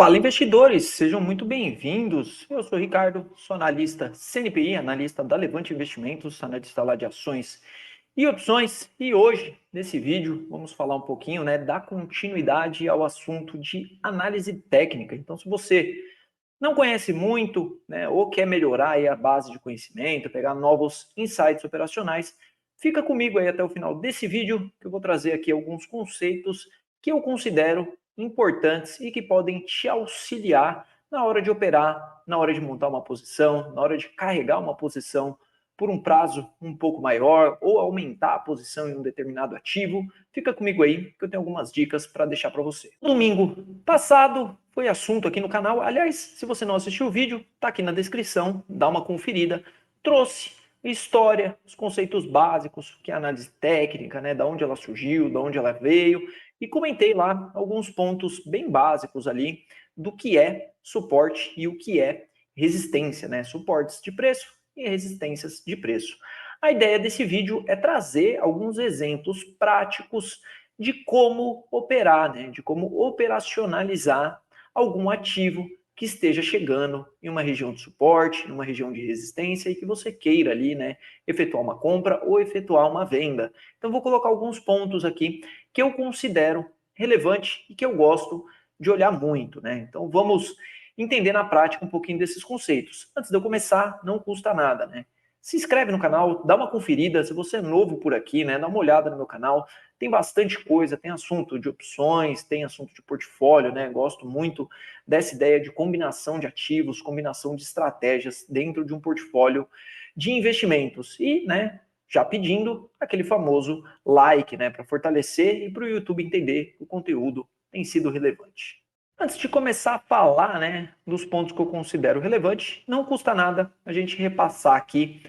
Fala, investidores, sejam muito bem-vindos. Eu sou o Ricardo, sou analista CNPI, analista da Levante Investimentos, analista lá de ações e opções. E hoje, nesse vídeo, vamos falar um pouquinho, da continuidade ao assunto de análise técnica. Então, se você não conhece muito, ou quer melhorar aí a base de conhecimento, pegar novos insights operacionais, fica comigo aí até o final desse vídeo, que eu vou trazer aqui alguns conceitos que eu considero importantes e que podem te auxiliar na hora de operar, na hora de montar uma posição, na hora de carregar uma posição por um prazo um pouco maior ou aumentar a posição em um determinado ativo. Fica comigo aí que eu tenho algumas dicas para deixar para você. Domingo passado foi assunto aqui no canal. Aliás, se você não assistiu o vídeo, tá aqui na descrição, dá uma conferida. Trouxe história, os conceitos básicos, que é a análise técnica, da onde ela surgiu, da onde ela veio, e comentei lá alguns pontos bem básicos ali do que é suporte e o que é resistência, suportes de preço e resistências de preço. A ideia desse vídeo é trazer alguns exemplos práticos de como operar, de como operacionalizar algum ativo que esteja chegando em uma região de suporte, em uma região de resistência e que você queira ali, efetuar uma compra ou efetuar uma venda. Então vou colocar alguns pontos aqui que eu considero relevante e que eu gosto de olhar muito, Então vamos entender na prática um pouquinho desses conceitos. Antes de eu começar, não custa nada, Se inscreve no canal, dá uma conferida, se você é novo por aqui, dá uma olhada no meu canal, tem bastante coisa, tem assunto de opções, tem assunto de portfólio, Gosto muito dessa ideia de combinação de ativos, combinação de estratégias dentro de um portfólio de investimentos. E, já pedindo aquele famoso like, para fortalecer e para o YouTube entender que o conteúdo tem sido relevante. Antes de começar a falar, dos pontos que eu considero relevantes, não custa nada a gente repassar aqui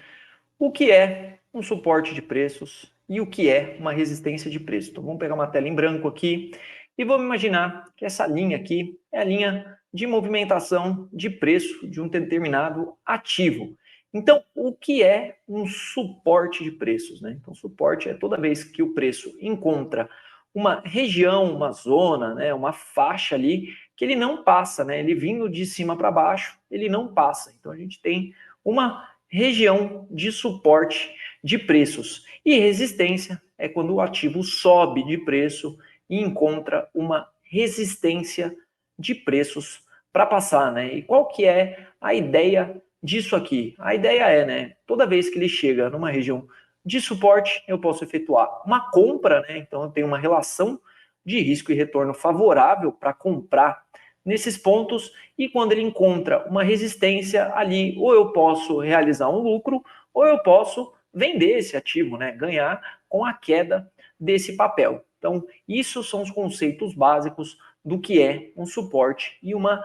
o que é um suporte de preços e o que é uma resistência de preço. Então vamos pegar uma tela em branco aqui e vamos imaginar que essa linha aqui é a linha de movimentação de preço de um determinado ativo. Então, o que é um suporte de preços, Então, suporte é toda vez que o preço encontra uma região, uma zona, uma faixa ali que ele não passa, Ele vindo de cima para baixo, ele não passa. Então, a gente tem uma região de suporte de preços. E resistência é quando o ativo sobe de preço e encontra uma resistência de preços para passar, E qual que é a ideia disso aqui? A ideia é, toda vez que ele chega numa região de suporte, eu posso efetuar uma compra, Então eu tenho uma relação de risco e retorno favorável para comprar nesses pontos, e quando ele encontra uma resistência ali, ou eu posso realizar um lucro, ou eu posso vender esse ativo, ganhar com a queda desse papel. Então, isso são os conceitos básicos do que é um suporte e uma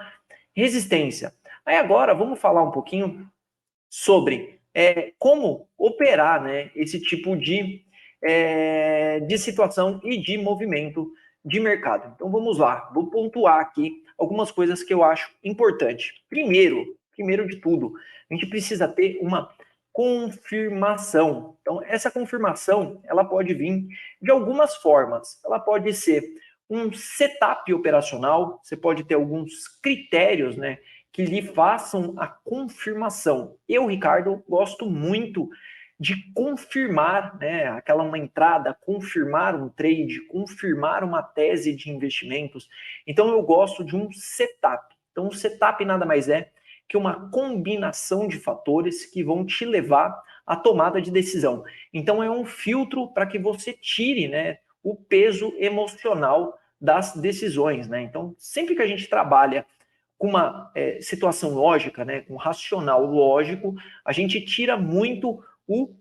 resistência. Aí agora vamos falar um pouquinho sobre como operar, esse tipo de situação e de movimento de mercado. Então vamos lá, vou pontuar aqui algumas coisas que eu acho importante. Primeiro de tudo, a gente precisa ter uma confirmação. Então essa confirmação, ela pode vir de algumas formas. Ela pode ser um setup operacional, você pode ter alguns critérios, que lhe façam a confirmação. Eu, Ricardo, gosto muito de confirmar, aquela uma entrada, confirmar um trade, confirmar uma tese de investimentos. Então eu gosto de um setup. Então o setup nada mais é que uma combinação de fatores que vão te levar à tomada de decisão. Então é um filtro para que você tire, o peso emocional das decisões, Então sempre que a gente trabalha com uma situação lógica, com um racional lógico, a gente tira muito o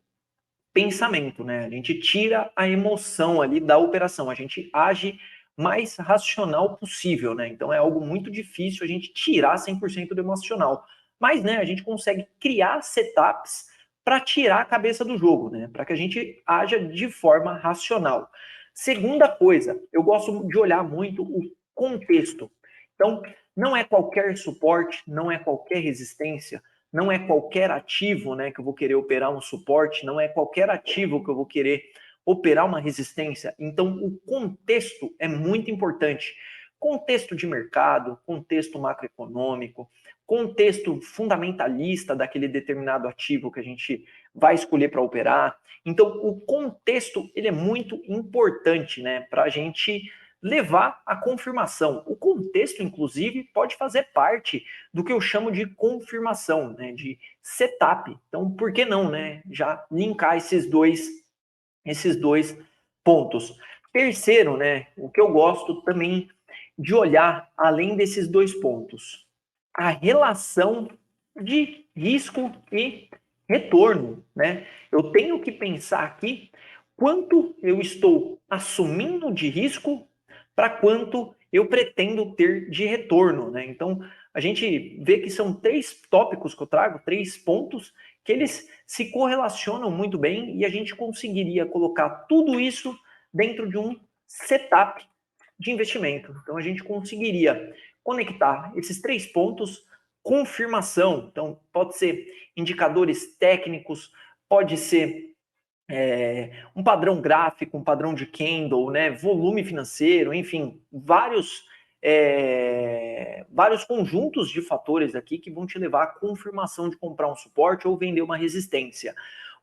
pensamento, A gente tira a emoção ali da operação, a gente age mais racional possível, Então é algo muito difícil a gente tirar 100% do emocional. Mas, a gente consegue criar setups para tirar a cabeça do jogo, Para que a gente haja de forma racional. Segunda coisa, eu gosto de olhar muito o contexto. Então, não é qualquer suporte, não é qualquer resistência, não é qualquer ativo, que eu vou querer operar um suporte, não é qualquer ativo que eu vou querer operar uma resistência. Então, o contexto é muito importante. contexto de mercado, contexto macroeconômico, contexto fundamentalista daquele determinado ativo que a gente vai escolher para operar. Então, o contexto ele é muito importante, né, para a gente levar à confirmação. O contexto, inclusive, pode fazer parte do que eu chamo de confirmação, né, de setup. Então, por que não, né, já linkar esses dois pontos. Terceiro, né, o que eu gosto também de olhar além desses dois pontos, a relação de risco e retorno, né? Eu tenho que pensar aqui quanto eu estou assumindo de risco para quanto eu pretendo ter de retorno, né? Então, a gente vê que são três tópicos que eu trago, três pontos que eles se correlacionam muito bem e a gente conseguiria colocar tudo isso dentro de um setup de investimento. Então, a gente conseguiria conectar esses três pontos, confirmação. Então, pode ser indicadores técnicos, pode ser um padrão gráfico, um padrão de candle, né, volume financeiro, enfim, vários conjuntos de fatores aqui que vão te levar à confirmação de comprar um suporte ou vender uma resistência.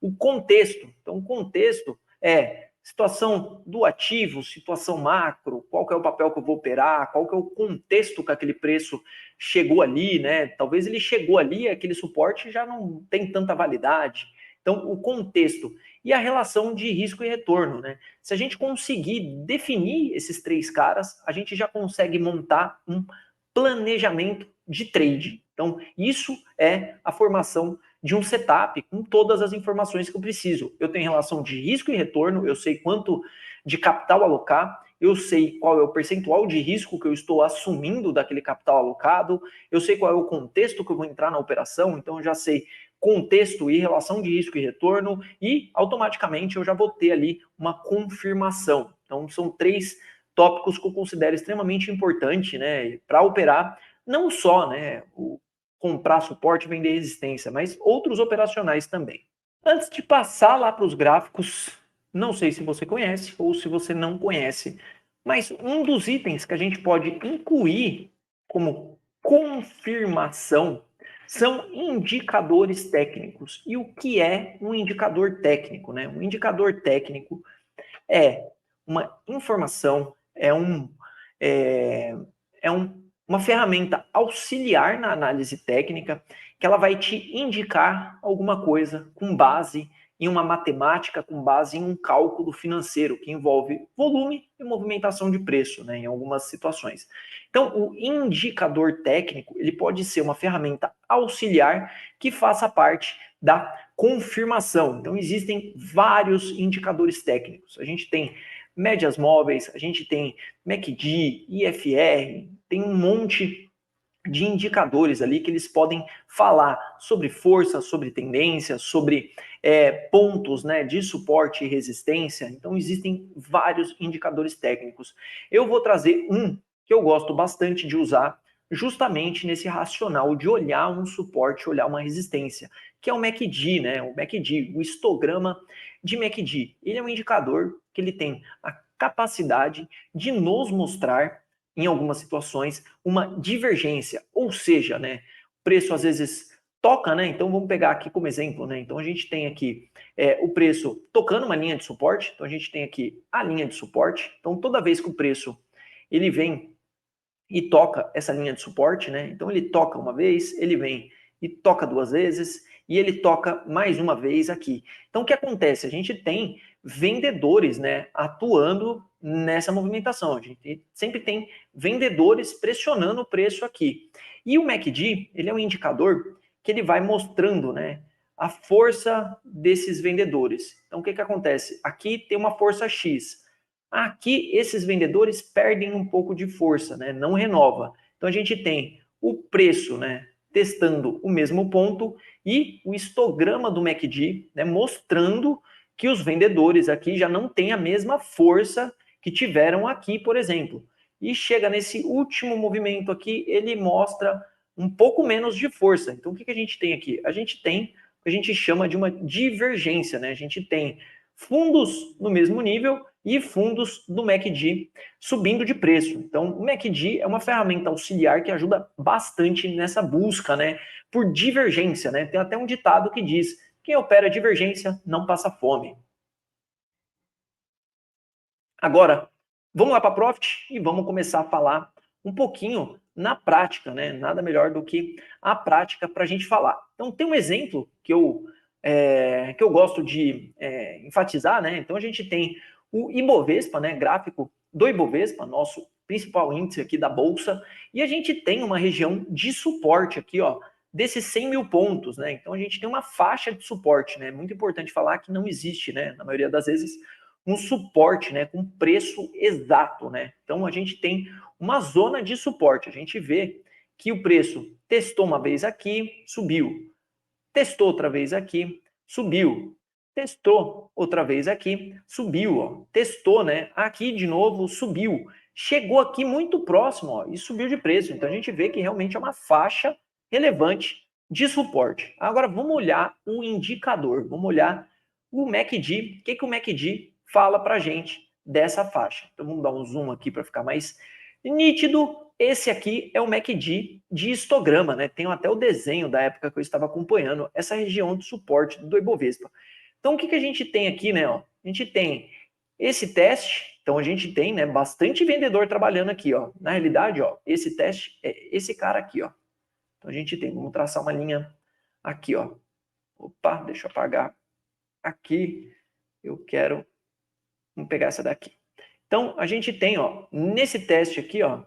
O contexto, então o contexto é situação do ativo, situação macro, qual que é o papel que eu vou operar, qual que é o contexto que aquele preço chegou ali, né? Talvez ele chegou ali, aquele suporte já não tem tanta validade. Então, o contexto e a relação de risco e retorno, né? Se a gente conseguir definir esses três caras, a gente já consegue montar um planejamento de trade. Então, isso é a formação de um setup com todas as informações que eu preciso. Eu tenho relação de risco e retorno, eu sei quanto de capital alocar, eu sei qual é o percentual de risco que eu estou assumindo daquele capital alocado, eu sei qual é o contexto que eu vou entrar na operação, então eu já sei contexto e relação de risco e retorno, e automaticamente eu já vou ter ali uma confirmação. Então, são três tópicos que eu considero extremamente importante, né, para operar, não só, né, o comprar suporte e vender resistência, mas outros operacionais também. Antes de passar lá para os gráficos, não sei se você conhece ou se você não conhece, mas um dos itens que a gente pode incluir como confirmação são indicadores técnicos. E o que é um indicador técnico, né? Um indicador técnico é uma informação, é, uma ferramenta auxiliar na análise técnica que ela vai te indicar alguma coisa com base em uma matemática, com base em um cálculo financeiro que envolve volume e movimentação de preço, né, em algumas situações. Então, o indicador técnico ele pode ser uma ferramenta auxiliar que faça parte da confirmação. Então, existem vários indicadores técnicos. A gente tem médias móveis, a gente tem MACD, IFR, tem um monte de indicadores ali que eles podem falar sobre força, sobre tendência, sobre pontos, né, de suporte e resistência. Então, existem vários indicadores técnicos. Eu vou trazer um que eu gosto bastante de usar justamente nesse racional de olhar um suporte, olhar uma resistência, que é o MACD, né? O MACD, o histograma de MACD. Ele é um indicador que ele tem a capacidade de nos mostrar em algumas situações, uma divergência, ou seja, né, o preço às vezes toca, né, então vamos pegar aqui como exemplo, né, então a gente tem aqui o preço tocando uma linha de suporte, então a gente tem aqui a linha de suporte, então toda vez que o preço ele vem e toca essa linha de suporte, né, então ele toca uma vez, ele vem e toca duas vezes, e ele toca mais uma vez aqui. Então o que acontece? A gente tem vendedores, né, atuando nessa movimentação. A gente sempre tem vendedores pressionando o preço aqui. E o MACD, ele é um indicador que ele vai mostrando, né, a força desses vendedores. Então o que acontece? Aqui tem uma força X. Aqui esses vendedores perdem um pouco de força, né, não renova. Então a gente tem o preço, né, testando o mesmo ponto e o histograma do MACD, né, mostrando que os vendedores aqui já não têm a mesma força que tiveram aqui, por exemplo. E chega nesse último movimento aqui, ele mostra um pouco menos de força. Então, o que a gente tem aqui? A gente tem o que a gente chama de uma divergência, né? A gente tem fundos no mesmo nível e fundos do MACD subindo de preço. Então, o MACD é uma ferramenta auxiliar que ajuda bastante nessa busca, né, por divergência, né? Tem até um ditado que diz: quem opera divergência não passa fome. Agora, vamos lá para a Profit e vamos começar a falar um pouquinho na prática, né? Nada melhor do que a prática para a gente falar. Então, tem um exemplo que eu gosto de enfatizar, né? Então, a gente tem o Ibovespa, né? Gráfico do Ibovespa, nosso principal índice aqui da Bolsa, e a gente tem uma região de suporte aqui, ó, desses 100 mil pontos, né? Então, a gente tem uma faixa de suporte, né? Muito importante falar que não existe, né? Na maioria das vezes, um suporte, né, com preço exato, né? Então a gente tem uma zona de suporte. A gente vê que o preço testou uma vez aqui, subiu. Testou outra vez aqui, subiu. Testou outra vez aqui, subiu, ó. Testou, né? Aqui de novo, subiu. Chegou aqui muito próximo, ó, e subiu de preço. Então a gente vê que realmente é uma faixa relevante de suporte. Agora vamos olhar o indicador, vamos olhar o MACD. O que o MACD fala para a gente dessa faixa? Então vamos dar um zoom aqui para ficar mais nítido. Esse aqui é o MACD de histograma, né? Tem até o desenho da época que eu estava acompanhando essa região de suporte do Ibovespa. Então, o que a gente tem aqui, né? Ó? A gente tem esse teste, então a gente tem, né, bastante vendedor trabalhando aqui, ó. Na realidade, ó, esse teste é esse cara aqui, ó. Então a gente tem, vamos traçar uma linha aqui, ó. Opa, deixa eu apagar aqui. Eu quero, vamos pegar essa daqui. Então, a gente tem, ó, nesse teste aqui, ó,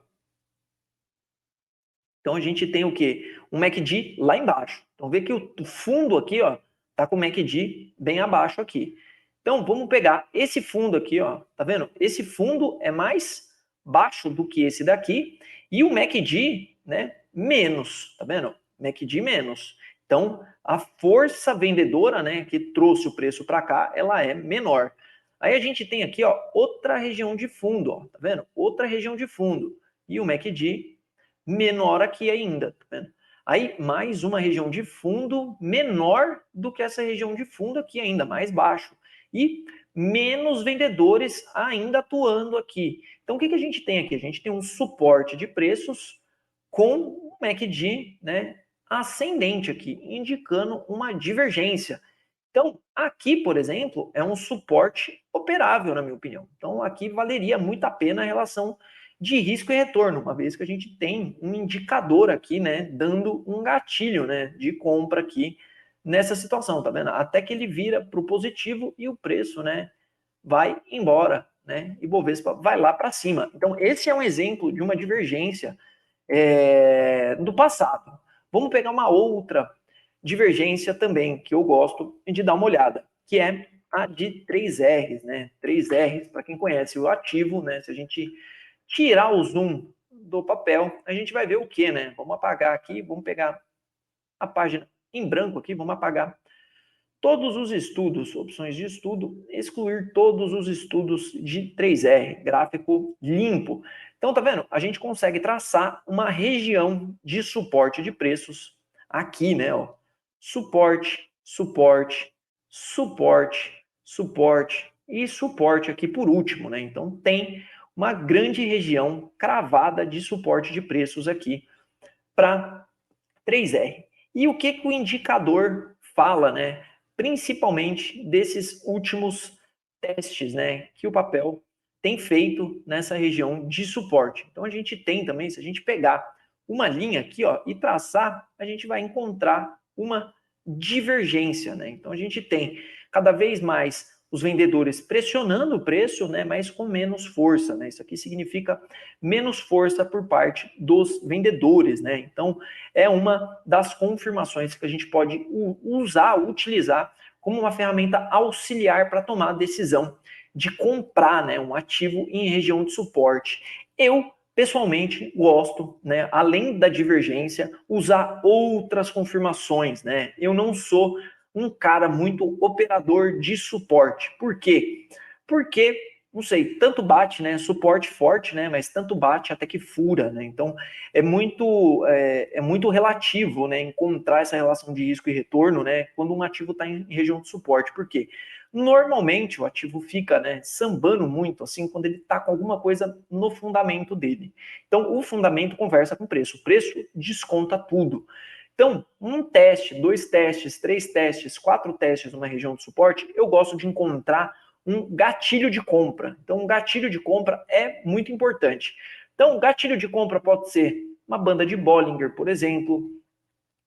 então a gente tem o quê? Um MACD lá embaixo. Então vê que o fundo aqui, ó, tá com o MACD bem abaixo aqui. Então vamos pegar esse fundo aqui, ó, tá vendo? Esse fundo é mais baixo do que esse daqui e o MACD, né, menos, tá vendo? MACD menos. Então a força vendedora, né, que trouxe o preço para cá, ela é menor. Aí a gente tem aqui, ó, outra região de fundo, ó, tá vendo? Outra região de fundo. E o MACD menor aqui ainda, tá vendo? Aí, mais uma região de fundo menor do que essa região de fundo aqui ainda, mais baixo. E menos vendedores ainda atuando aqui. Então, o que a gente tem aqui? A gente tem um suporte de preços com o MACD, né, ascendente aqui, indicando uma divergência. Então, aqui, por exemplo, é um suporte operável, na minha opinião. Então, aqui valeria muito a pena a relação de risco e retorno, uma vez que a gente tem um indicador aqui, né, dando um gatilho, né, de compra aqui nessa situação, tá vendo? Até que ele vira para o positivo e o preço, né, vai embora, né, e Bovespa vai lá para cima. Então, esse é um exemplo de uma divergência do passado. Vamos pegar uma outra divergência também, que eu gosto de dar uma olhada, que é a de 3Rs, né? 3Rs, para quem conhece o ativo, né? Se a gente tirar o zoom do papel, a gente vai ver o que, né? Vamos apagar aqui, vamos pegar a página em branco aqui, vamos apagar todos os estudos, opções de estudo, excluir todos os estudos de 3R, gráfico limpo. Então, tá vendo? A gente consegue traçar uma região de suporte de preços aqui, né? Ó. Suporte, suporte, suporte, suporte e suporte aqui por último, né? Então, tem uma grande região cravada de suporte de preços aqui para 3R. E o que o indicador fala, né? Principalmente desses últimos testes, né, que o papel tem feito nessa região de suporte. Então a gente tem também, se a gente pegar uma linha aqui, ó, e traçar, a gente vai encontrar uma divergência, né? Então a gente tem cada vez mais os vendedores pressionando o preço, né, mas com menos força, né? Isso aqui significa menos força por parte dos vendedores, né? Então é uma das confirmações que a gente pode utilizar como uma ferramenta auxiliar para tomar a decisão de comprar, né, um ativo em região de suporte. Eu pessoalmente gosto, né, além da divergência, usar outras confirmações, né? Eu não sou um cara muito operador de suporte. Por quê? Porque, não sei, tanto bate, né? Suporte forte, né? Mas tanto bate até que fura, né? Então é muito relativo, né? Encontrar essa relação de risco e retorno, né? Quando um ativo está em região de suporte. Por quê? normalmente o ativo fica, né, sambando muito, assim, quando ele está com alguma coisa no fundamento dele. Então, o fundamento conversa com o preço desconta tudo. Então, um teste, 2 testes, 3 testes, 4 testes numa região de suporte, eu gosto de encontrar um gatilho de compra. Então, um gatilho de compra é muito importante. Então, gatilho de compra pode ser uma banda de Bollinger, por exemplo.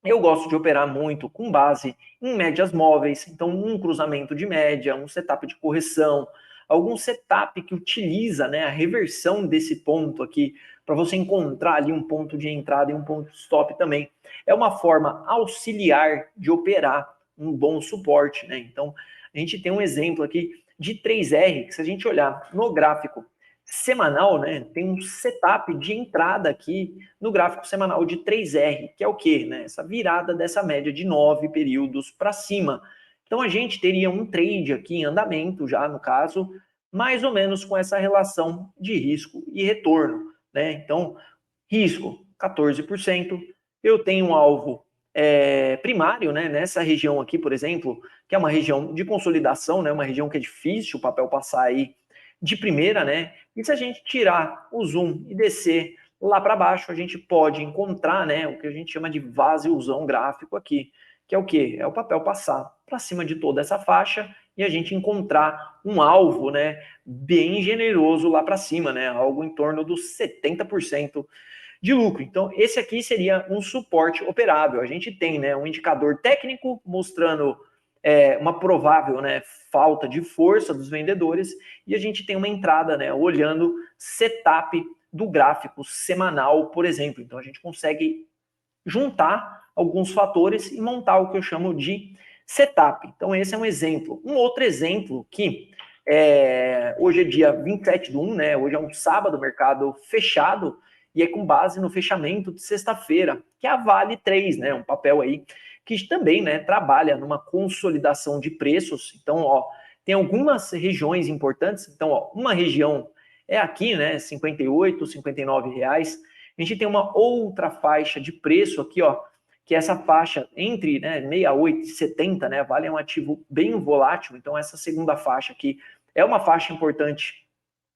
Eu gosto de operar muito com base em médias móveis, então um cruzamento de média, um setup de correção, algum setup que utiliza, né, a reversão desse ponto aqui, para você encontrar ali um ponto de entrada e um ponto de stop também. É uma forma auxiliar de operar um bom suporte, né? Então, a gente tem um exemplo aqui de 3R, que se a gente olhar no gráfico semanal, né, tem um setup de entrada aqui no gráfico semanal de 3R, que é o quê? Né? Essa virada dessa média de 9 períodos para cima. Então, a gente teria um trade aqui em andamento já, no caso, mais ou menos com essa relação de risco e retorno. Né? Então, risco, 14%. Eu tenho um alvo primário, né, nessa região aqui, por exemplo, que é uma região de consolidação, né, uma região que é difícil o papel passar aí de primeira, né? E se a gente tirar o zoom e descer lá para baixo, a gente pode encontrar, né, o que a gente chama de vazio gráfico aqui, que é o quê? É o papel passar para cima de toda essa faixa e a gente encontrar um alvo, né, bem generoso lá para cima, né, algo em torno dos 70% de lucro. Então, esse aqui seria um suporte operável. A gente tem, né, um indicador técnico mostrando uma provável, né, falta de força dos vendedores e a gente tem uma entrada, né, olhando setup do gráfico semanal, por exemplo. Então, a gente consegue juntar alguns fatores e montar o que eu chamo de setup. Então, esse é um exemplo. Um outro exemplo que hoje é dia 27/1, né? Hoje é um sábado, mercado fechado, e é com base no fechamento de sexta-feira, que é a Vale 3, né? Um papel aí que também, né, trabalha numa consolidação de preços. Então, ó, tem algumas regiões importantes. Então, ó, uma região é aqui, né, 58, 59 reais. A gente tem uma outra faixa de preço aqui, ó, que é essa faixa entre, né, 68 e 70, né? Vale é um ativo bem volátil, então essa segunda faixa aqui é uma faixa importante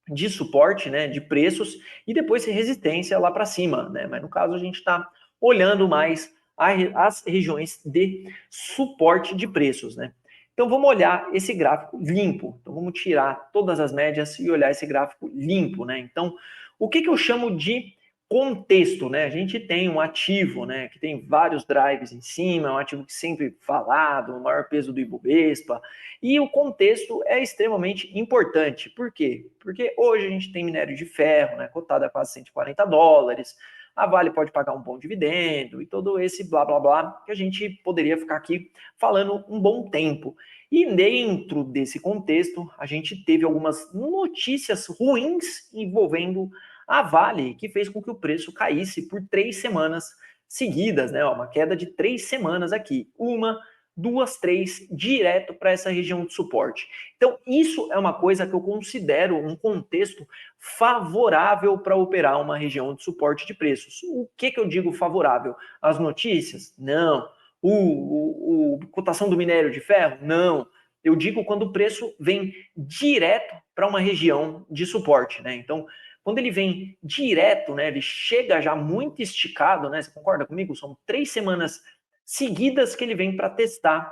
de suporte, né, de preços, e depois resistência lá para cima, né? Mas no caso a gente está olhando mais as regiões de suporte de preços, né? Então vamos olhar esse gráfico limpo. Então vamos tirar todas as médias e olhar esse gráfico limpo, né? Então, o que eu chamo de contexto, né? A gente tem um ativo, né, que tem vários drives em cima, um ativo que sempre falado, o maior peso do Ibovespa, e o contexto é extremamente importante. Por quê? Porque hoje a gente tem minério de ferro, né, cotado a quase $140, a Vale pode pagar um bom dividendo e todo esse blá blá blá que a gente poderia ficar aqui falando um bom tempo. E dentro desse contexto, a gente teve algumas notícias ruins envolvendo a Vale, que fez com que o preço caísse por 3 semanas seguidas, né? Uma queda de 3 semanas aqui. Uma, duas, três, direto para essa região de suporte. Então, isso é uma coisa que eu considero um contexto favorável para operar uma região de suporte de preços. O que eu digo favorável? As notícias? Não. Cotação do minério de ferro? Não. Eu digo quando o preço vem direto para uma região de suporte, né? Então, quando ele vem direto, né, ele chega já muito esticado, né? Você concorda comigo? São 3 semanas seguidas que ele vem para testar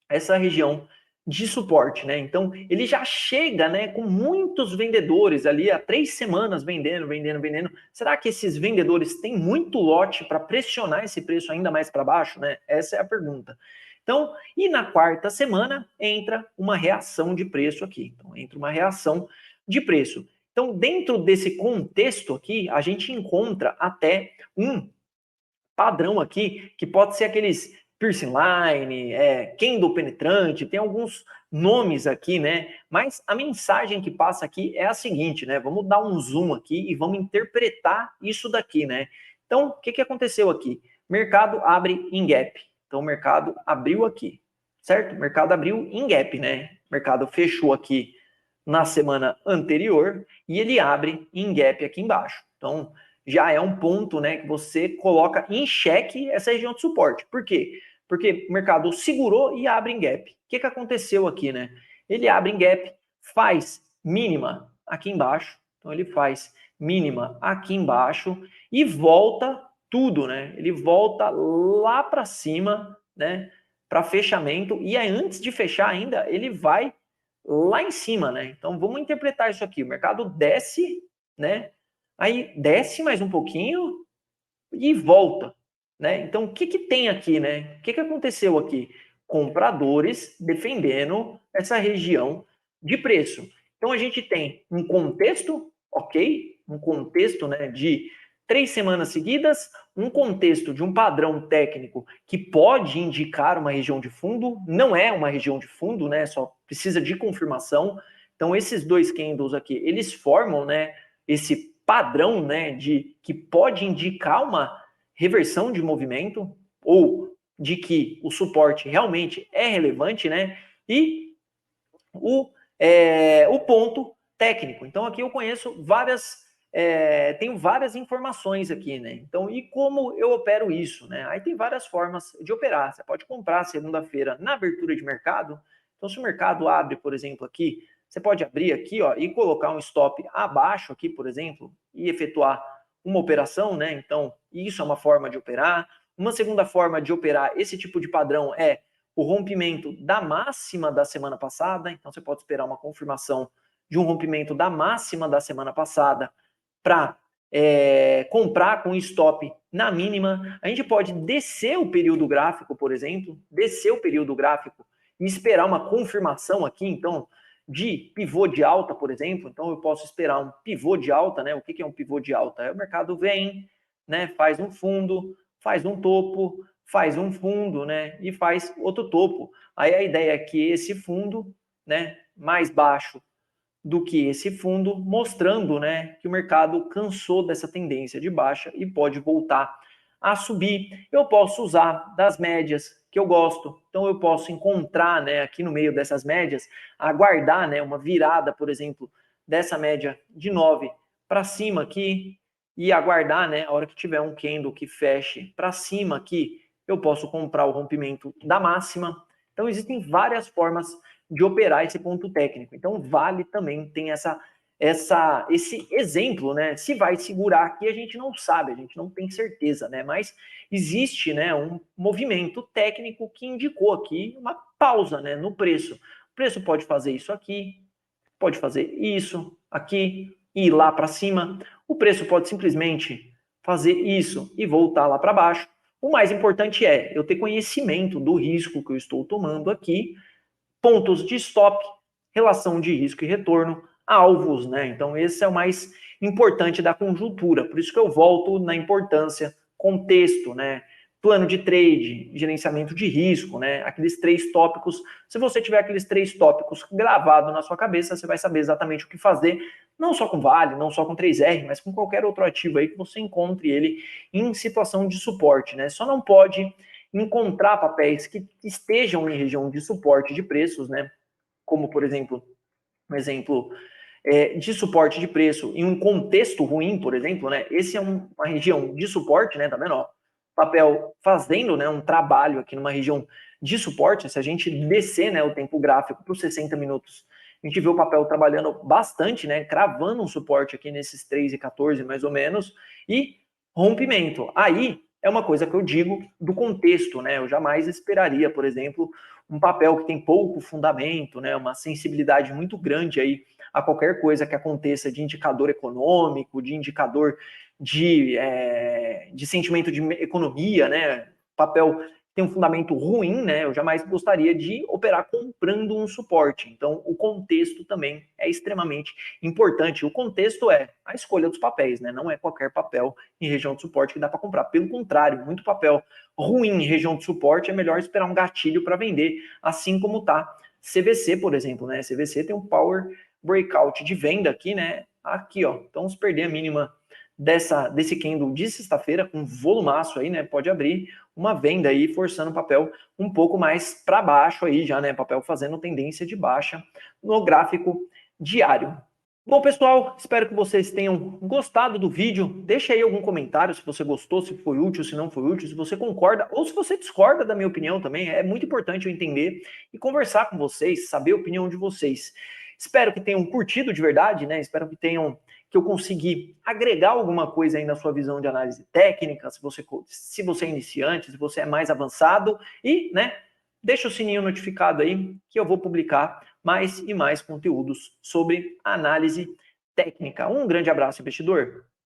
essa região de suporte, né? Então, ele já chega, né, com muitos vendedores ali há 3 semanas vendendo. Será que esses vendedores têm muito lote para pressionar esse preço ainda mais para baixo, né? Essa é a pergunta. Então, e na quarta semana entra uma reação de preço aqui. Então, entra uma reação de preço. Então, dentro desse contexto aqui, a gente encontra até um padrão aqui, que pode ser aqueles piercing line, candle penetrante, tem alguns nomes aqui, né? Mas a mensagem que passa aqui é a seguinte, né? Vamos dar um zoom aqui e vamos interpretar isso daqui, né? Então, o que aconteceu aqui? Mercado abre em gap. Então, o mercado abriu aqui, certo? O mercado abriu em gap, né? O mercado fechou aqui na semana anterior e ele abre em gap aqui embaixo. Então, já é um ponto, né, que você coloca em xeque essa região de suporte. Por quê? Porque o mercado segurou e abre em gap. O que aconteceu aqui, né? ele abre em gap, faz mínima aqui embaixo, então ele faz mínima aqui embaixo e volta tudo, né? Ele volta lá para cima, né? Para fechamento, e aí antes de fechar ainda, ele vai lá em cima, né? Então vamos interpretar isso aqui. O mercado desce, né? Aí desce mais um pouquinho e volta, né? Então o que que tem aqui, né? O que que aconteceu aqui? Compradores defendendo essa região de preço. Então a gente tem um contexto, ok? Um contexto, né, de 3 semanas seguidas, um contexto de um padrão técnico que pode indicar uma região de fundo, não é uma região de fundo, né? Só precisa de confirmação. Então esses dois candles aqui, eles formam, né, esse padrão, né, de que pode indicar uma reversão de movimento ou de que o suporte realmente é relevante, né? E o ponto técnico. Então aqui eu conheço tenho várias informações aqui, né? Então, e como eu opero isso, né? Aí tem várias formas de operar. Você pode comprar segunda-feira na abertura de mercado. Então, se o mercado abre, por exemplo, aqui, você pode abrir aqui, ó, e colocar um stop abaixo aqui, por exemplo, e efetuar uma operação, né? Então, isso é uma forma de operar. Uma segunda forma de operar esse tipo de padrão é o rompimento da máxima da semana passada. Então, você pode esperar uma confirmação de um rompimento da máxima da semana passada para comprar com stop na mínima. A gente pode descer o período gráfico, por exemplo, descer o período gráfico e esperar uma confirmação aqui, então, de pivô de alta, por exemplo. Então, eu posso esperar um pivô de alta, né? O que é um pivô de alta? O mercado vem, né? Faz um fundo, faz um topo, faz um fundo, né? E faz outro topo. Aí a ideia é que esse fundo, né? Mais baixo do que esse fundo, mostrando, né, que o mercado cansou dessa tendência de baixa e pode voltar a subir. Eu posso usar das médias que eu gosto. Então eu posso encontrar, né, aqui no meio dessas médias, aguardar, né, uma virada, por exemplo, dessa média de 9 para cima aqui e aguardar, né, a hora que tiver um candle que feche para cima aqui, eu posso comprar o rompimento da máxima. Então existem várias formas de operar esse ponto técnico. Então vale também, tem esse exemplo, né? Se vai segurar aqui, a gente não sabe, a gente não tem certeza, né? Mas existe, né, um movimento técnico que indicou aqui uma pausa, né, no preço. O preço pode fazer isso aqui, pode fazer isso aqui e ir lá para cima. O preço pode simplesmente fazer isso e voltar lá para baixo. O mais importante é eu ter conhecimento do risco que eu estou tomando aqui, pontos de stop, relação de risco e retorno, alvos, né? Então, esse é o mais importante da conjuntura. Por isso que eu volto na importância, contexto, né? Plano de trade, gerenciamento de risco, né? Aqueles 3 tópicos. Se você tiver aqueles 3 tópicos gravados na sua cabeça, você vai saber exatamente o que fazer, não só com Vale, não só com 3R, mas com qualquer outro ativo aí que você encontre ele em situação de suporte, né? Só não pode encontrar papéis que estejam em região de suporte de preços, né? Como, por exemplo, um exemplo de suporte de preço em um contexto ruim, por exemplo, né? Esse é uma região de suporte, né? Tá vendo? Ó, papel fazendo, né, um trabalho aqui numa região de suporte. Se a gente descer, né, o tempo gráfico para os 60 minutos, a gente vê o papel trabalhando bastante, né? Cravando um suporte aqui nesses 3,14 mais ou menos, e rompimento. Aí é uma coisa que eu digo do contexto, né? Eu jamais esperaria, por exemplo, um papel que tem pouco fundamento, né? Uma sensibilidade muito grande aí a qualquer coisa que aconteça de indicador econômico, de indicador de sentimento de economia, né? Papel tem um fundamento ruim, né? Eu jamais gostaria de operar comprando um suporte. Então, o contexto também é extremamente importante. O contexto é a escolha dos papéis, né? Não é qualquer papel em região de suporte que dá para comprar. Pelo contrário, muito papel ruim em região de suporte é melhor esperar um gatilho para vender, assim como tá CVC, por exemplo, né? CVC tem um power breakout de venda aqui, né? Aqui, ó. Então, se perder a mínima desse candle de sexta-feira, com volumaço aí, né? Pode abrir uma venda aí, forçando o papel um pouco mais para baixo aí já, né? Papel fazendo tendência de baixa no gráfico diário. Bom, pessoal, espero que vocês tenham gostado do vídeo. Deixa aí algum comentário se você gostou, se foi útil, se não foi útil, se você concorda ou se você discorda da minha opinião também. É muito importante eu entender e conversar com vocês, saber a opinião de vocês. Espero que tenham curtido de verdade, né? Espero que eu consegui agregar alguma coisa aí na sua visão de análise técnica, se você é iniciante, se você é mais avançado e, né, deixa o sininho notificado aí que eu vou publicar mais e mais conteúdos sobre análise técnica. Um grande abraço, investidor!